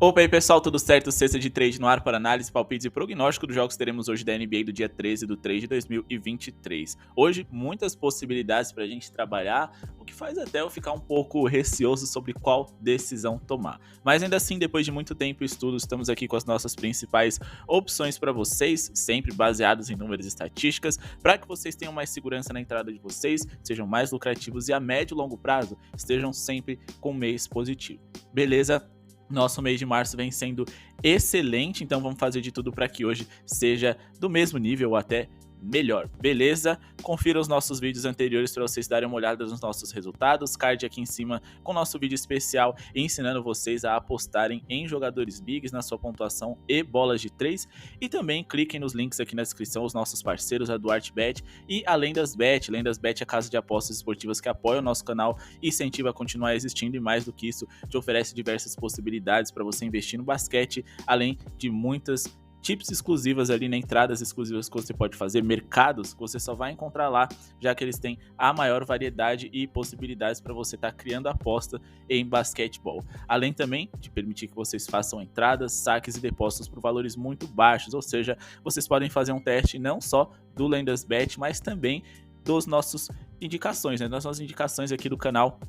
Opa aí pessoal, tudo certo? Sexta de trade no ar para análise, palpites e prognóstico dos jogos que teremos hoje da NBA do dia 13 do 3 de 2023. Hoje, muitas possibilidades para a gente trabalhar, o que faz até eu ficar um pouco receoso sobre qual decisão tomar. Mas ainda assim, depois de muito tempo e estudo, estamos aqui com as nossas principais opções para vocês, sempre baseados em números e estatísticas, para que vocês tenham mais segurança na entrada de vocês, sejam mais lucrativos e a médio e longo prazo estejam sempre com um mês positivo. Beleza? Nosso mês de março vem sendo excelente, então vamos fazer de tudo para que hoje seja do mesmo nível ou até melhor, beleza? Confira os nossos vídeos anteriores para vocês darem uma olhada nos nossos resultados, card aqui em cima com nosso vídeo especial ensinando vocês a apostarem em jogadores bigs na sua pontuação e bolas de 3, e também cliquem nos links aqui na descrição, os nossos parceiros, a Duarte Bet e a Lendas Bet. Lendas Bet é a casa de apostas esportivas que apoia o nosso canal e incentiva a continuar existindo, e mais do que isso, te oferece diversas possibilidades para você investir no basquete, além de muitas tips exclusivas ali, né, entradas exclusivas que você pode fazer, mercados que você só vai encontrar lá, já que eles têm a maior variedade e possibilidades para você estar criando aposta em basquetebol. Além também de permitir que vocês façam entradas, saques e depósitos por valores muito baixos, ou seja, vocês podem fazer um teste não só do Lendas Bet, mas também dos nossos indicações, né, das nossas indicações aqui do canal,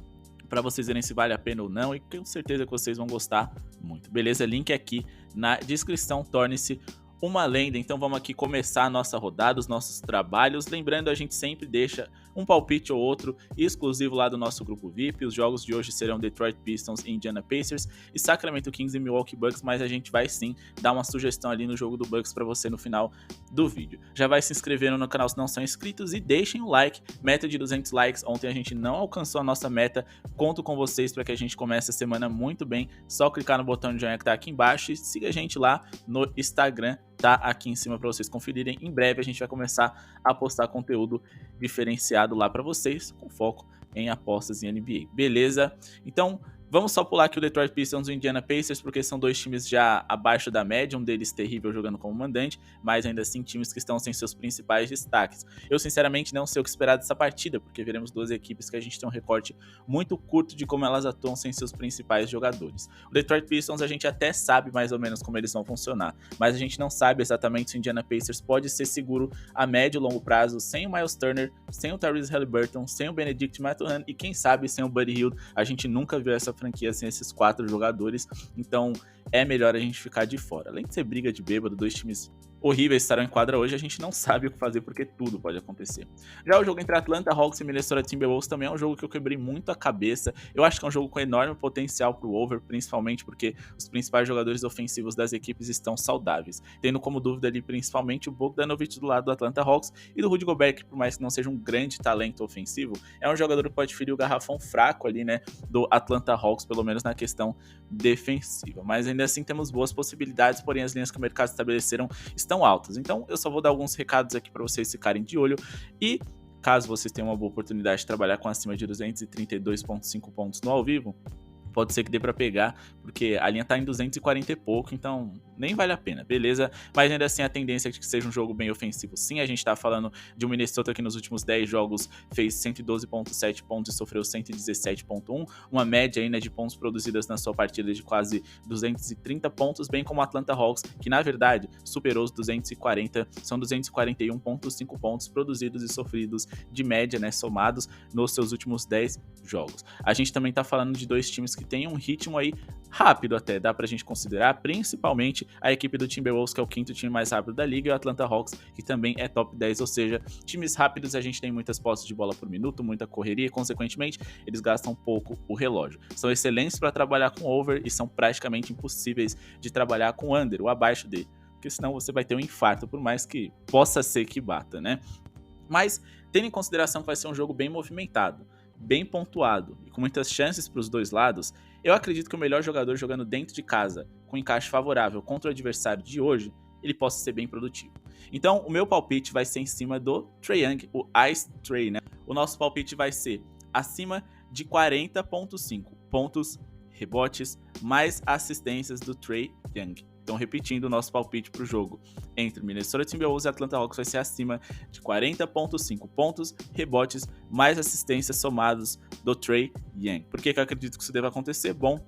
para vocês verem se vale a pena ou não, e tenho certeza que vocês vão gostar muito, beleza? Link aqui na descrição, torne-se uma lenda. Então vamos aqui começar a nossa rodada, os nossos trabalhos. Lembrando, a gente sempre deixa um palpite ou outro exclusivo lá do nosso grupo VIP. Os jogos de hoje serão Detroit Pistons e Indiana Pacers e Sacramento Kings e Milwaukee Bucks, mas a gente vai sim dar uma sugestão ali no jogo do Bucks para você no final do vídeo. Já vai se inscrevendo no canal se não são inscritos e deixem o like, meta de 200 likes. Ontem a gente não alcançou a nossa meta, conto com vocês para que a gente comece a semana muito bem. Só clicar no botão de joinha que tá aqui embaixo e siga a gente lá no Instagram, tá aqui em cima para vocês conferirem. Em breve a gente vai começar a postar conteúdo diferenciado lá para vocês, com foco em apostas em NBA, beleza? Então vamos só pular aqui o Detroit Pistons e o Indiana Pacers, porque são dois times já abaixo da média, um deles terrível jogando como mandante, mas ainda assim times que estão sem seus principais destaques. Eu sinceramente não sei o que esperar dessa partida, porque veremos duas equipes que a gente tem um recorte muito curto de como elas atuam sem seus principais jogadores. O Detroit Pistons a gente até sabe mais ou menos como eles vão funcionar, mas a gente não sabe exatamente se o Indiana Pacers pode ser seguro a médio e longo prazo sem o Miles Turner, sem o Tyrese Haliburton, sem o Benedict Mathurin e quem sabe sem o Buddy Hield. A gente nunca viu essa franquia sem esses 4 jogadores, então é melhor a gente ficar de fora. Além de ser briga de bêbado, dois times horríveis estarão em quadra hoje, a gente não sabe o que fazer porque tudo pode acontecer. Já o jogo entre Atlanta Hawks e Minnesota Timberwolves também é um jogo que eu quebrei muito a cabeça. Eu acho que é um jogo com enorme potencial pro over, principalmente porque os principais jogadores ofensivos das equipes estão saudáveis, tendo como dúvida ali principalmente o Bogdanovic do lado do Atlanta Hawks e do Rudy Gobert, que por mais que não seja um grande talento ofensivo, é um jogador que pode ferir o garrafão fraco ali, né, do Atlanta Hawks, pelo menos na questão defensiva. Mas ainda assim temos boas possibilidades, porém as linhas que o mercado estabeleceram estão altas. Então eu só vou dar alguns recados aqui para vocês ficarem de olho, e caso vocês tenham uma boa oportunidade de trabalhar com acima de 232,5 pontos no ao vivo, pode ser que dê para pegar, porque a linha tá em 240 e pouco, então nem vale a pena, beleza? Mas ainda assim a tendência é que seja um jogo bem ofensivo sim. A gente tá falando de um Minnesota que nos últimos 10 jogos fez 112,7 pontos e sofreu 117,1, uma média aí, né, de pontos produzidas na sua partida de quase 230 pontos, bem como o Atlanta Hawks, que na verdade superou os 240, são 241,5 pontos produzidos e sofridos de média, né, somados nos seus últimos 10 jogos. A gente também tá falando de dois times que tem um ritmo aí rápido, até dá pra gente considerar, principalmente a equipe do Timberwolves, que é o quinto time mais rápido da liga, e o Atlanta Hawks, que também é top 10, ou seja, times rápidos. A gente tem muitas posses de bola por minuto, muita correria, e consequentemente eles gastam pouco o relógio. São excelentes para trabalhar com over e são praticamente impossíveis de trabalhar com under ou abaixo dele, porque senão você vai ter um infarto, por mais que possa ser que bata, né? Mas tendo em consideração que vai ser um jogo bem movimentado, bem pontuado e com muitas chances para os dois lados, eu acredito que o melhor jogador jogando dentro de casa, com encaixe favorável contra o adversário de hoje, ele possa ser bem produtivo. Então o meu palpite vai ser em cima do Trae Young, o Ice Trae, né? O nosso palpite vai ser acima de 40,5 pontos, rebotes, mais assistências do Trae Young. Então, repetindo, o nosso palpite para o jogo entre Minnesota Timberwolves e Atlanta Hawks vai ser acima de 40,5 pontos, rebotes, mais assistências somados do Trae Young. Por que eu acredito que isso deva acontecer? Bom,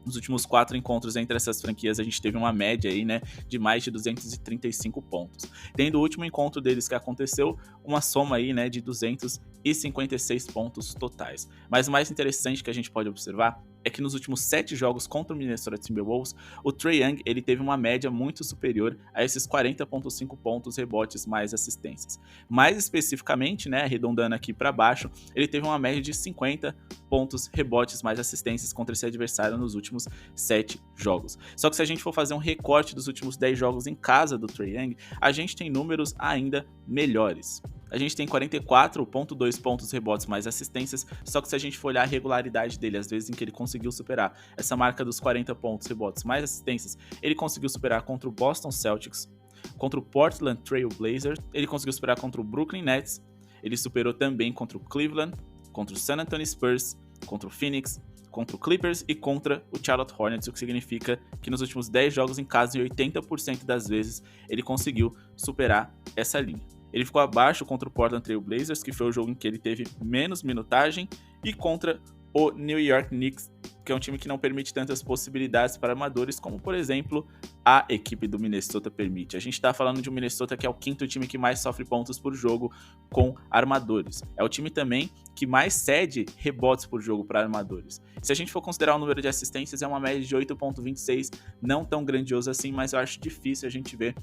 Nos últimos 4 encontros entre essas franquias, a gente teve uma média aí, né, de mais de 235 pontos. Tendo o último encontro deles que aconteceu, uma soma aí, né, de 256 pontos totais. Mas o mais interessante que a gente pode observar é que nos últimos 7 jogos contra o Minnesota Timberwolves, o Trae Young ele teve uma média muito superior a esses 40,5 pontos, rebotes mais assistências. Mais especificamente, né, arredondando aqui para baixo, ele teve uma média de 50 pontos, rebotes mais assistências contra esse adversário nos últimos 7 jogos. Só que se a gente for fazer um recorte dos últimos 10 jogos em casa do Trae Young, a gente tem números ainda melhores. A gente tem 44,2 pontos, rebotes mais assistências, só que se a gente for olhar a regularidade dele, às vezes em que ele conseguiu superar essa marca dos 40 pontos, rebotes mais assistências, ele conseguiu superar contra o Boston Celtics, contra o Portland Trail Blazers, ele conseguiu superar contra o Brooklyn Nets, ele superou também contra o Cleveland, contra o San Antonio Spurs, contra o Phoenix, contra o Clippers e contra o Charlotte Hornets, o que significa que nos últimos 10 jogos em casa, em 80% das vezes, ele conseguiu superar essa linha. Ele ficou abaixo contra o Portland Trail Blazers, que foi o jogo em que ele teve menos minutagem, e contra o New York Knicks, que é um time que não permite tantas possibilidades para armadores, como, por exemplo, a equipe do Minnesota permite. A gente está falando de um Minnesota que é o 5º time que mais sofre pontos por jogo com armadores. É o time também que mais cede rebotes por jogo para armadores. Se a gente for considerar o número de assistências, é uma média de 8,26, não tão grandioso assim, mas eu acho difícil a gente ver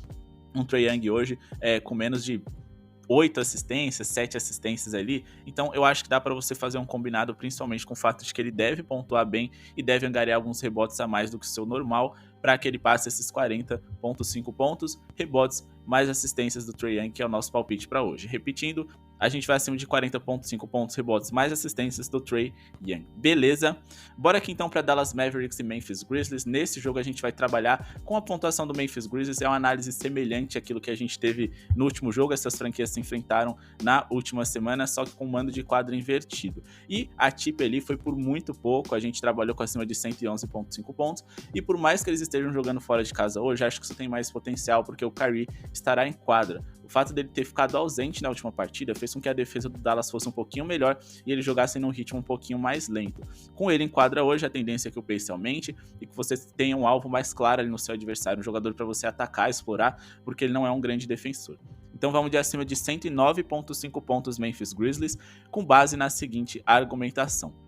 um Trae Young hoje com menos de 8 assistências, 7 assistências ali. Então eu acho que dá para você fazer um combinado, principalmente com o fato de que ele deve pontuar bem e deve angariar alguns rebotes a mais do que o seu normal, para que ele passe esses 40,5 pontos, rebotes mais assistências do Trae Young, que é o nosso palpite para hoje. Repetindo, a gente vai acima de 40,5 pontos, rebotes mais assistências do Trae Young. Beleza? Bora aqui então para Dallas Mavericks e Memphis Grizzlies. Nesse jogo a gente vai trabalhar com a pontuação do Memphis Grizzlies. É uma análise semelhante àquilo que a gente teve no último jogo. Essas franquias se enfrentaram na última semana, só que com um mando de quadra invertido. E a tip ali foi por muito pouco. A gente trabalhou com acima de 111,5 pontos. E por mais que eles estejam jogando fora de casa hoje, acho que isso tem mais potencial, porque o Kyrie estará em quadra. O fato dele ter ficado ausente na última partida fez com que a defesa do Dallas fosse um pouquinho melhor e eles jogassem num ritmo um pouquinho mais lento. Com ele em quadra hoje, a tendência é que o pace aumente e que você tenha um alvo mais claro ali no seu adversário, um jogador para você atacar, explorar, porque ele não é um grande defensor. Então vamos de acima de 109,5 pontos Memphis Grizzlies, com base na seguinte argumentação.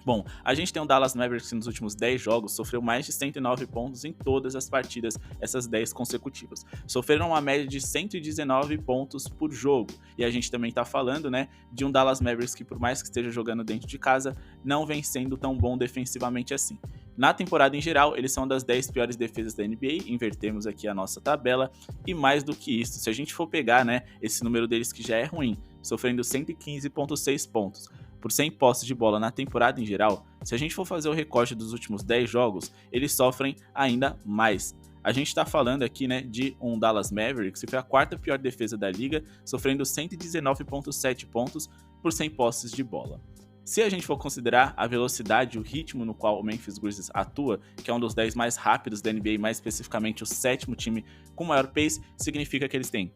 Bom, a gente tem o Dallas Mavericks que nos últimos 10 jogos sofreu mais de 109 pontos em todas as partidas, essas 10 consecutivas. Sofreram uma média de 119 pontos por jogo. E a gente também está falando, né, de um Dallas Mavericks que, por mais que esteja jogando dentro de casa, não vem sendo tão bom defensivamente assim. Na temporada em geral, eles são das 10 piores defesas da NBA, invertemos aqui a nossa tabela, e mais do que isso, se a gente for pegar, né, esse número deles que já é ruim, sofrendo 115,6 pontos, por 100 posses de bola na temporada em geral, se a gente for fazer o recorte dos últimos 10 jogos, eles sofrem ainda mais. A gente está falando aqui, né, de um Dallas Mavericks, que foi a 4ª pior defesa da liga, sofrendo 119,7 pontos por 100 posses de bola. Se a gente for considerar a velocidade e o ritmo no qual o Memphis Grizzlies atua, que é um dos 10 mais rápidos da NBA, mais especificamente o 7º time com maior pace, significa que eles têm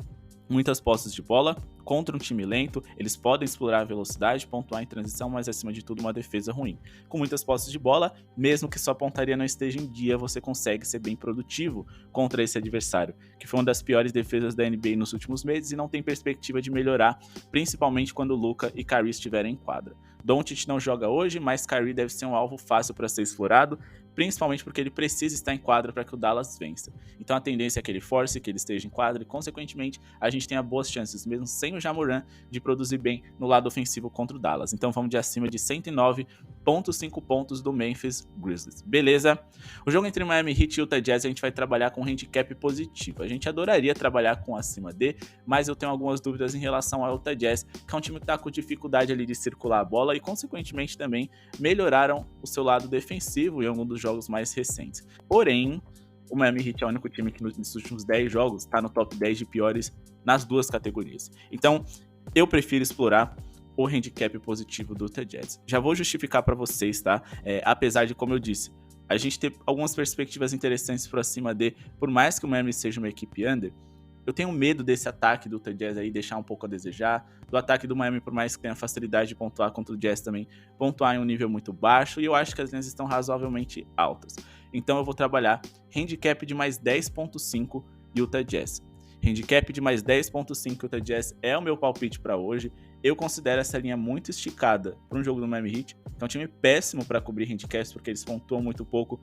muitas posses de bola, contra um time lento, eles podem explorar a velocidade, pontuar em transição, mas acima de tudo uma defesa ruim. Com muitas posses de bola, mesmo que sua pontaria não esteja em dia, você consegue ser bem produtivo contra esse adversário, que foi uma das piores defesas da NBA nos últimos meses e não tem perspectiva de melhorar, principalmente quando Luka e Kyrie estiverem em quadra. Doncic não joga hoje, mas Kyrie deve ser um alvo fácil para ser explorado, principalmente porque ele precisa estar em quadra para que o Dallas vença. Então a tendência é que ele force, que ele esteja em quadra e, consequentemente, a gente tenha boas chances, mesmo sem o Ja Morant, de produzir bem no lado ofensivo contra o Dallas. Então vamos de acima de 109,5 pontos do Memphis Grizzlies. Beleza? O jogo entre Miami Heat e Utah Jazz a gente vai trabalhar com handicap positivo. A gente adoraria trabalhar com acima de, mas eu tenho algumas dúvidas em relação ao Utah Jazz, que é um time que está com dificuldade ali de circular a bola e, consequentemente, também melhoraram o seu lado defensivo em algum dos jogos mais recentes. Porém, o Miami Heat é o único time que nos últimos 10 jogos está no top 10 de piores nas duas categorias. Então, eu prefiro explorar o handicap positivo do Utah Jazz. Já vou justificar para vocês, tá? Apesar de, como eu disse, a gente ter algumas perspectivas interessantes para cima de, por mais que o Miami seja uma equipe under, eu tenho medo desse ataque do Utah Jazz aí deixar um pouco a desejar, do ataque do Miami, por mais que tenha facilidade de pontuar contra o Jazz também, pontuar em um nível muito baixo, e eu acho que as linhas estão razoavelmente altas. Então eu vou trabalhar handicap de mais 10.5 Utah Jazz. Handicap de mais 10.5 Utah Jazz é o meu palpite para hoje. Eu considero essa linha muito esticada para um jogo do Miami Heat, que é um time péssimo para cobrir handicaps, porque eles pontuam muito pouco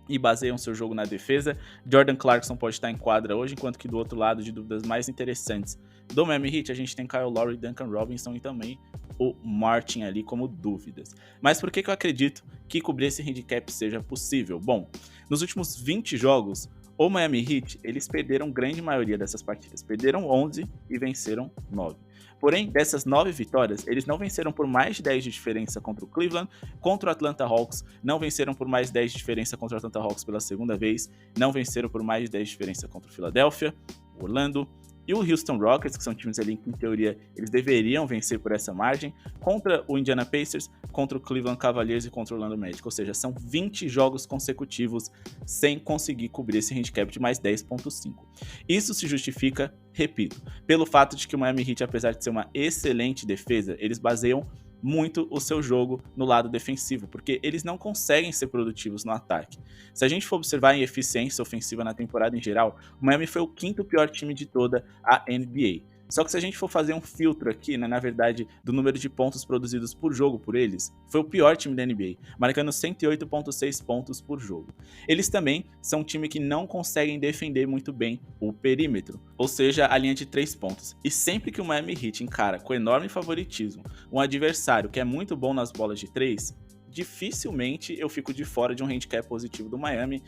e baseiam seu jogo na defesa. Jordan Clarkson pode estar em quadra hoje, enquanto que do outro lado, de dúvidas mais interessantes do Miami Heat, a gente tem Kyle Lowry, Duncan Robinson e também o Martin ali como dúvidas. Mas por que eu acredito que cobrir esse handicap seja possível? Bom, nos últimos 20 jogos, o Miami Heat, eles perderam grande maioria dessas partidas. Perderam 11 e venceram 9. Porém, dessas 9 vitórias, eles não venceram por mais de 10 de diferença contra o Cleveland, contra o Atlanta Hawks, não venceram por mais de 10 de diferença contra o Atlanta Hawks pela segunda vez, não venceram por mais de 10 de diferença contra o Philadelphia, o Orlando e o Houston Rockets, que são times ali que, em teoria, eles deveriam vencer por essa margem, contra o Indiana Pacers, contra o Cleveland Cavaliers e contra o Orlando Magic. Ou seja, são 20 jogos consecutivos sem conseguir cobrir esse handicap de mais 10.5. Isso se justifica, repito, pelo fato de que o Miami Heat, apesar de ser uma excelente defesa, eles baseiam muito o seu jogo no lado defensivo, porque eles não conseguem ser produtivos no ataque. Se a gente for observar em eficiência ofensiva na temporada em geral, o Miami foi o 5º pior time de toda a NBA. Só que se a gente for fazer um filtro aqui, né, na verdade, do número de pontos produzidos por jogo por eles, foi o pior time da NBA, marcando 108,6 pontos por jogo. Eles também são um time que não conseguem defender muito bem o perímetro, ou seja, a linha de 3 pontos. E sempre que o Miami Heat encara com enorme favoritismo um adversário que é muito bom nas bolas de 3, dificilmente eu fico de fora de um handicap positivo do Miami.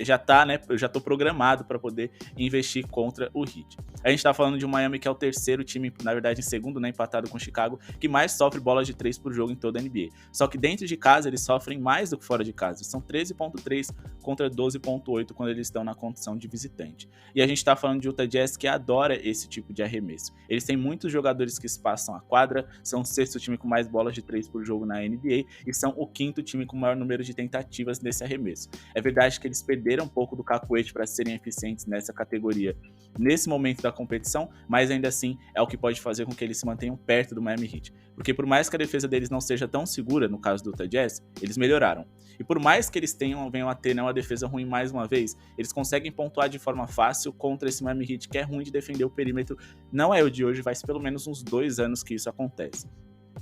Já tá, né? Eu já tô programado para poder investir contra o Heat. A gente tá falando de um Miami que é o terceiro time, na verdade em segundo, né, empatado com Chicago, que mais sofre bolas de 3 por jogo em toda a NBA. Só que dentro de casa eles sofrem mais do que fora de casa. São 13.3 contra 12.8 quando eles estão na condição de visitante. E a gente tá falando de Utah Jazz, que adora esse tipo de arremesso. Eles têm muitos jogadores que espaçam a quadra, são o 6º time com mais bolas de 3 por jogo na NBA e são o 5º time com maior número de tentativas nesse arremesso. É verdade que eles perderam um pouco do cacuete para serem eficientes nessa categoria nesse momento da competição, mas ainda assim é o que pode fazer com que eles se mantenham perto do Miami Heat. Porque por mais que a defesa deles não seja tão segura, no caso do Utah Jazz, eles melhoraram. E por mais que eles venham a ter, né, uma defesa ruim mais uma vez, eles conseguem pontuar de forma fácil contra esse Miami Heat, que é ruim de defender o perímetro. Não é o de hoje, faz pelo menos uns 2 anos que isso acontece.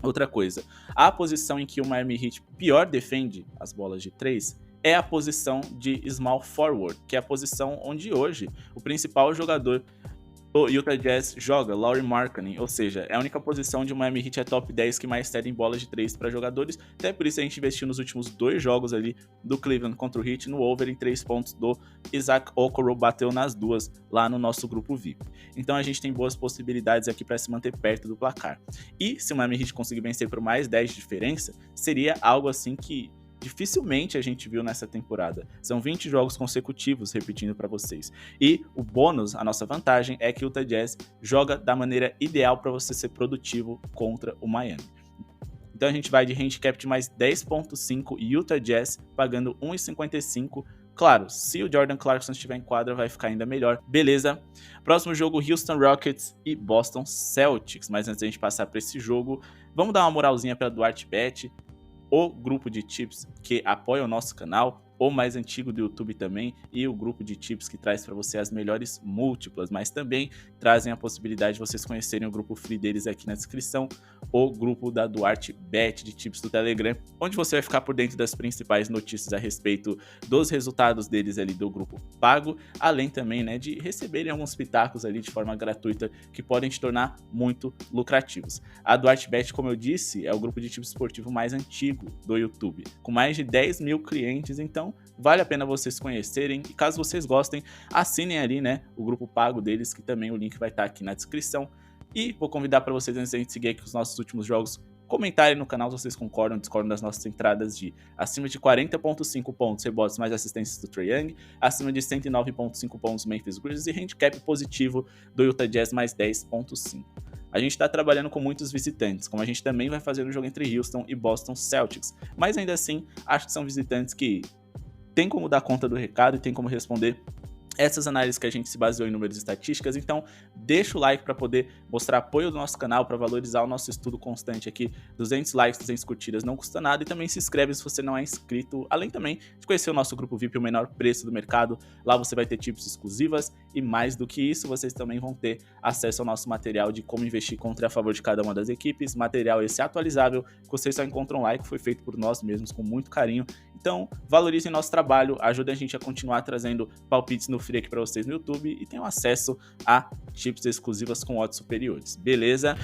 Outra coisa, a posição em que o Miami Heat pior defende as bolas de 3 é a posição de small forward, que é a posição onde hoje o principal jogador do Utah Jazz joga, Lauri Markkanen, ou seja, é a única posição onde o Miami Heat é top 10 que mais cedem bolas de 3 para jogadores, até por isso a gente investiu nos últimos 2 jogos ali do Cleveland contra o Heat no over em 3 pontos do Isaac Okoro, bateu nas 2 lá no nosso grupo VIP. Então a gente tem boas possibilidades aqui para se manter perto do placar. E se o Miami Heat conseguir vencer por mais 10 de diferença, seria algo assim que dificilmente a gente viu nessa temporada. São 20 jogos consecutivos, repetindo para vocês. E o bônus, a nossa vantagem, é que o Utah Jazz joga da maneira ideal para você ser produtivo contra o Miami. Então a gente vai de handicap de mais 10.5 e Utah Jazz pagando 1,55. Claro, se o Jordan Clarkson estiver em quadra, vai ficar ainda melhor. Beleza. Próximo jogo, Houston Rockets e Boston Celtics. Mas antes da gente passar para esse jogo, vamos dar uma moralzinha para Duarte Bet, o grupo de tips que apoia o nosso canal, o mais antigo do YouTube também, e o grupo de tips que traz para você as melhores múltiplas, mas também trazem a possibilidade de vocês conhecerem o grupo free deles aqui na descrição, o grupo da Duarte Bet de tips do Telegram, onde você vai ficar por dentro das principais notícias a respeito dos resultados deles ali do grupo pago, além também, né, de receberem alguns pitacos ali de forma gratuita que podem te tornar muito lucrativos. A Duarte Bet, como eu disse, é o grupo de tips esportivo mais antigo do YouTube, com mais de 10 mil clientes, então vale a pena vocês conhecerem, e caso vocês gostem, assinem ali, né, o grupo pago deles, que também o link vai estar aqui na descrição. E vou convidar para vocês, antes de a gente seguir aqui os nossos últimos jogos, comentarem no canal se vocês concordam, discordam das nossas entradas de acima de 40.5 pontos, rebotes mais assistências do Trae Young, acima de 109.5 pontos Memphis Grizzlies e handicap positivo do Utah Jazz mais 10.5. A gente está trabalhando com muitos visitantes, como a gente também vai fazer no jogo entre Houston e Boston Celtics, mas ainda assim, acho que são visitantes que tem como dar conta do recado e tem como responder essas análises que a gente se baseou em números e estatísticas, então deixa o like para poder mostrar apoio do nosso canal, para valorizar o nosso estudo constante aqui. 200 likes, 200 curtidas não custa nada, e também se inscreve se você não é inscrito, além também de conhecer o nosso grupo VIP, o menor preço do mercado. Lá você vai ter tips exclusivas e mais do que isso, vocês também vão ter acesso ao nosso material de como investir contra e a favor de cada uma das equipes, material esse atualizável que vocês só encontram lá e que foi feito por nós mesmos com muito carinho. Então valorizem nosso trabalho, ajudem a gente a continuar trazendo palpites no free aqui para vocês no YouTube e tenham acesso a chips exclusivas com odds superiores, beleza?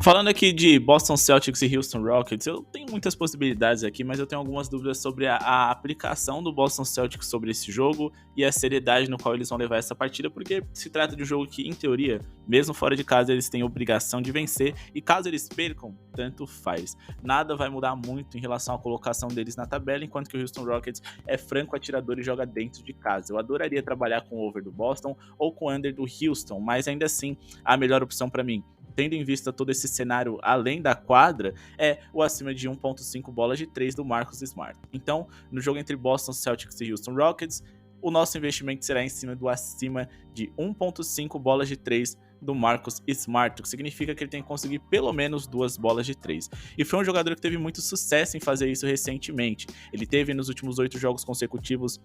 Falando aqui de Boston Celtics e Houston Rockets, eu tenho muitas possibilidades aqui, mas eu tenho algumas dúvidas sobre a aplicação do Boston Celtics sobre esse jogo e a seriedade no qual eles vão levar essa partida, porque se trata de um jogo que, em teoria, mesmo fora de casa, eles têm obrigação de vencer, e caso eles percam, tanto faz. Nada vai mudar muito em relação à colocação deles na tabela, enquanto que o Houston Rockets é franco atirador e joga dentro de casa. Eu adoraria trabalhar com o over do Boston ou com o under do Houston, mas ainda assim, a melhor opção para mim, tendo em vista todo esse cenário além da quadra, é o acima de 1.5 bolas de 3 do Marcus Smart. Então, no jogo entre Boston Celtics e Houston Rockets, o nosso investimento será em cima do acima de 1.5 bolas de 3 do Marcus Smart, o que significa que ele tem que conseguir pelo menos 2 bolas de 3. E foi um jogador que teve muito sucesso em fazer isso recentemente. Ele teve nos últimos 8 jogos consecutivos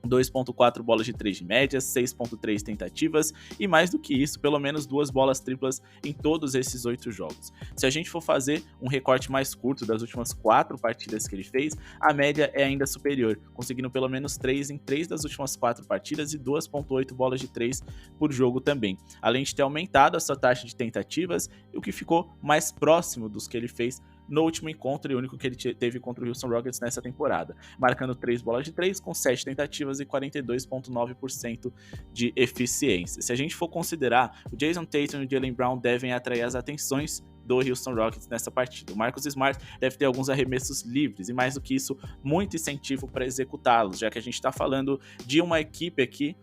2.4 bolas de 3 de média, 6.3 tentativas e mais do que isso, pelo menos 2 bolas triplas em todos esses 8 jogos. Se a gente for fazer um recorte mais curto das últimas 4 partidas que ele fez, a média é ainda superior, conseguindo pelo menos 3 em 3 das últimas 4 partidas e 2.8 bolas de 3 por jogo também, além de ter aumentado a sua taxa de tentativas, o que ficou mais próximo dos que ele fez no último encontro e único que ele teve contra o Houston Rockets nessa temporada, marcando 3 bolas de 3 com 7 tentativas e 42.9% de eficiência. Se a gente for considerar, o Jason Tatum e o Jaylen Brown devem atrair as atenções do Houston Rockets nessa partida. O Marcus Smart deve ter alguns arremessos livres e, mais do que isso, muito incentivo para executá-los, já que a gente está falando de uma equipe aqui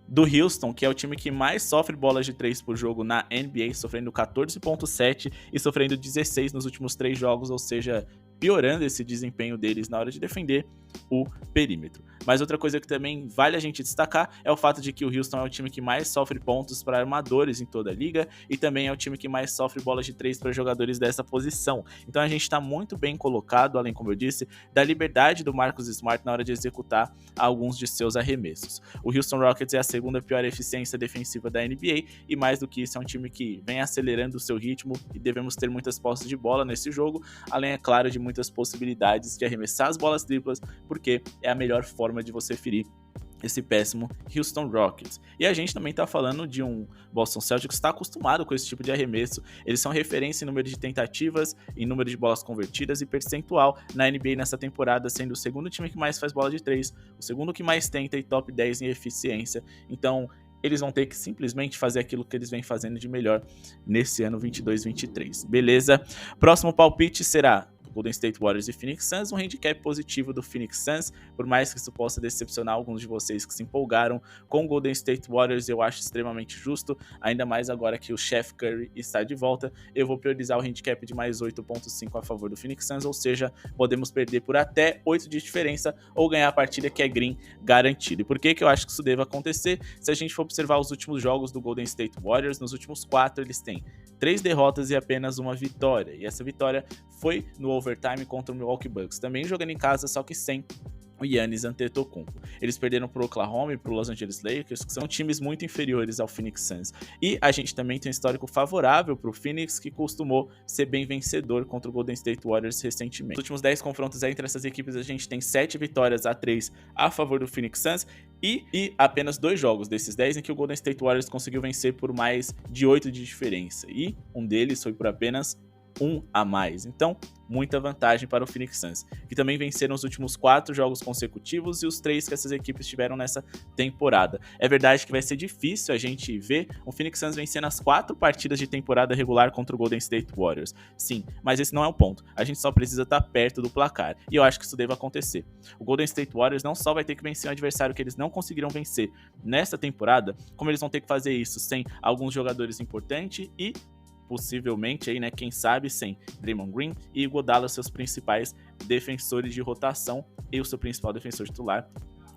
do Houston, que é o time que mais sofre bolas de 3 por jogo na NBA, sofrendo 14.7 e sofrendo 16 nos últimos 3 jogos, ou seja, piorando esse desempenho deles na hora de defender o perímetro. Mas outra coisa que também vale a gente destacar é o fato de que o Houston é o time que mais sofre pontos para armadores em toda a liga e também é o time que mais sofre bolas de 3 para jogadores dessa posição. Então a gente está muito bem colocado, além, como eu disse, da liberdade do Marcus Smart na hora de executar alguns de seus arremessos. O Houston Rockets é a segunda pior eficiência defensiva da NBA e, mais do que isso, é um time que vem acelerando o seu ritmo e devemos ter muitas posses de bola nesse jogo, além, é claro, de muitas possibilidades de arremessar as bolas triplas, porque é a melhor forma de você ferir esse péssimo Houston Rockets. E a gente também tá falando de um Boston Celtics que está acostumado com esse tipo de arremesso. Eles são referência em número de tentativas, em número de bolas convertidas e percentual na NBA nessa temporada, sendo o segundo time que mais faz bola de 3, o segundo que mais tenta e top 10 em eficiência. Então, eles vão ter que simplesmente fazer aquilo que eles vêm fazendo de melhor nesse ano 22-23. Beleza? Próximo palpite será Golden State Warriors e Phoenix Suns, um handicap positivo do Phoenix Suns, por mais que isso possa decepcionar alguns de vocês que se empolgaram com o Golden State Warriors, eu acho extremamente justo, ainda mais agora que o Chef Curry está de volta. Eu vou priorizar o handicap de mais 8.5 a favor do Phoenix Suns, ou seja, podemos perder por até 8 de diferença ou ganhar a partida que é green garantido. E por que eu acho que isso deve acontecer? Se a gente for observar os últimos jogos do Golden State Warriors, nos últimos 4 eles têm 3 derrotas e apenas uma vitória, e essa vitória foi no overtime contra o Milwaukee Bucks, também jogando em casa, só que sem o Giannis Antetokounmpo. Eles perderam para o Oklahoma e para o Los Angeles Lakers, que são times muito inferiores ao Phoenix Suns. E a gente também tem um histórico favorável para o Phoenix, que costumou ser bem vencedor contra o Golden State Warriors recentemente. Nos últimos 10 confrontos entre essas equipes, a gente tem 7 vitórias a 3 a favor do Phoenix Suns e apenas 2 jogos desses 10 em que o Golden State Warriors conseguiu vencer por mais de 8 de diferença. E um deles foi por apenas 1 a mais. Então, muita vantagem para o Phoenix Suns, que também venceram os últimos 4 jogos consecutivos e os 3 que essas equipes tiveram nessa temporada. É verdade que vai ser difícil a gente ver o Phoenix Suns vencendo as 4 partidas de temporada regular contra o Golden State Warriors. Sim, mas esse não é o ponto. A gente só precisa estar perto do placar, e eu acho que isso deve acontecer. O Golden State Warriors não só vai ter que vencer um adversário que eles não conseguiram vencer nesta temporada, como eles vão ter que fazer isso sem alguns jogadores importantes e possivelmente aí, né, quem sabe sem Draymond Green e Iguodala, seus principais defensores de rotação e o seu principal defensor titular,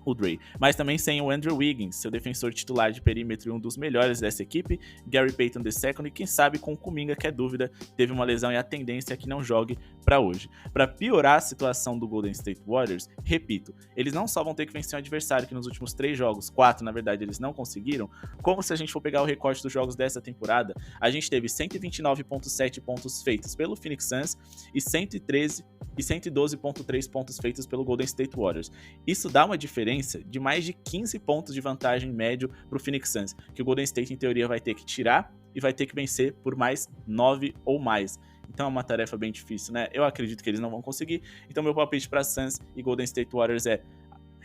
o Dre, mas também sem o Andrew Wiggins, seu defensor titular de perímetro e um dos melhores dessa equipe, Gary Payton II, e quem sabe com o Kuminga, que é dúvida, teve uma lesão e a tendência é que não jogue para hoje. Para piorar a situação do Golden State Warriors, repito, eles não só vão ter que vencer um adversário que nos últimos 3 jogos, 4 na verdade, eles não conseguiram, como se a gente for pegar o recorte dos jogos dessa temporada, a gente teve 129,7 pontos feitos pelo Phoenix Suns e 112,3 pontos feitos pelo Golden State Warriors. Isso dá uma diferença de mais de 15 pontos de vantagem médio para o Phoenix Suns, que o Golden State, em teoria, vai ter que tirar e vai ter que vencer por mais 9 ou mais. Então é uma tarefa bem difícil, né? Eu acredito que eles não vão conseguir. Então meu palpite para Suns e Golden State Warriors é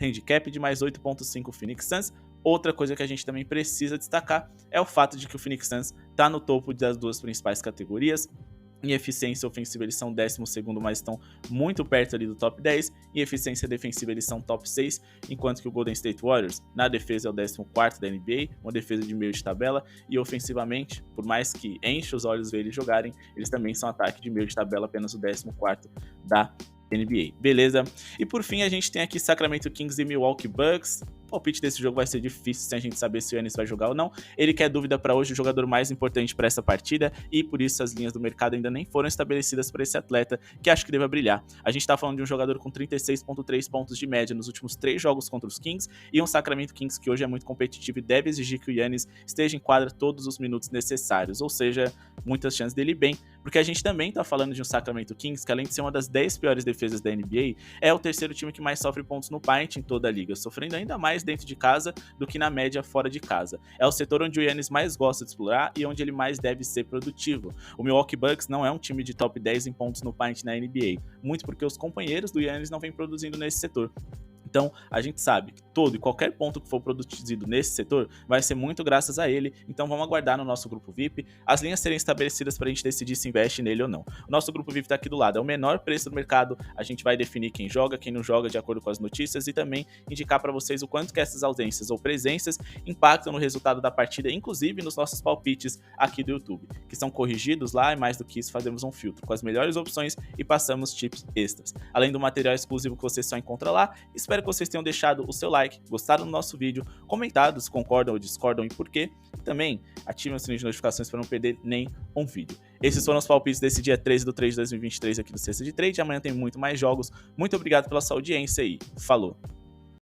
handicap de mais 8,5 Phoenix Suns. Outra coisa que a gente também precisa destacar é o fato de que o Phoenix Suns está no topo das 2 principais categorias. Em eficiência ofensiva eles são 12º, mas estão muito perto ali do top 10. Em eficiência defensiva eles são top 6, enquanto que o Golden State Warriors na defesa é o 14º da NBA, uma defesa de meio de tabela, e ofensivamente, por mais que enche os olhos ver eles jogarem, eles também são ataque de meio de tabela, apenas o 14º da NBA, beleza? E por fim a gente tem aqui Sacramento Kings e Milwaukee Bucks. O palpite desse jogo vai ser difícil sem a gente saber se o Giannis vai jogar ou não. Ele quer dúvida para hoje, o jogador mais importante para essa partida, e por isso as linhas do mercado ainda nem foram estabelecidas para esse atleta, que acho que deve brilhar. A gente tá falando de um jogador com 36,3 pontos de média nos últimos 3 jogos contra os Kings, e um Sacramento Kings que hoje é muito competitivo e deve exigir que o Giannis esteja em quadra todos os minutos necessários, ou seja, muitas chances dele ir bem, porque a gente também tá falando de um Sacramento Kings que, além de ser uma das 10 piores defesas da NBA, é o 3º time que mais sofre pontos no paint em toda a liga, sofrendo ainda mais dentro de casa do que na média fora de casa. É o setor onde o Giannis mais gosta de explorar e onde ele mais deve ser produtivo. O Milwaukee Bucks não é um time de top 10 em pontos no paint na NBA, muito porque os companheiros do Giannis não vêm produzindo nesse setor. Então, a gente sabe que todo e qualquer ponto que for produzido nesse setor vai ser muito graças a ele. Então, vamos aguardar no nosso grupo VIP as linhas serem estabelecidas para a gente decidir se investe nele ou não. O nosso grupo VIP está aqui do lado, é o menor preço do mercado. A gente vai definir quem joga, quem não joga, de acordo com as notícias, e também indicar para vocês o quanto que essas ausências ou presenças impactam no resultado da partida, inclusive nos nossos palpites aqui do YouTube, que são corrigidos lá, e mais do que isso, fazemos um filtro com as melhores opções e passamos tips extras. Além do material exclusivo que você só encontra lá, espero que vocês tenham deixado o seu like, gostado do nosso vídeo, comentado se concordam ou discordam e por quê, e também ativem o sininho de notificações para não perder nem um vídeo. Esses foram os palpites desse dia 13/3/2023 aqui do Cesta de Trade. Amanhã tem muito mais jogos. Muito obrigado pela sua audiência e falou!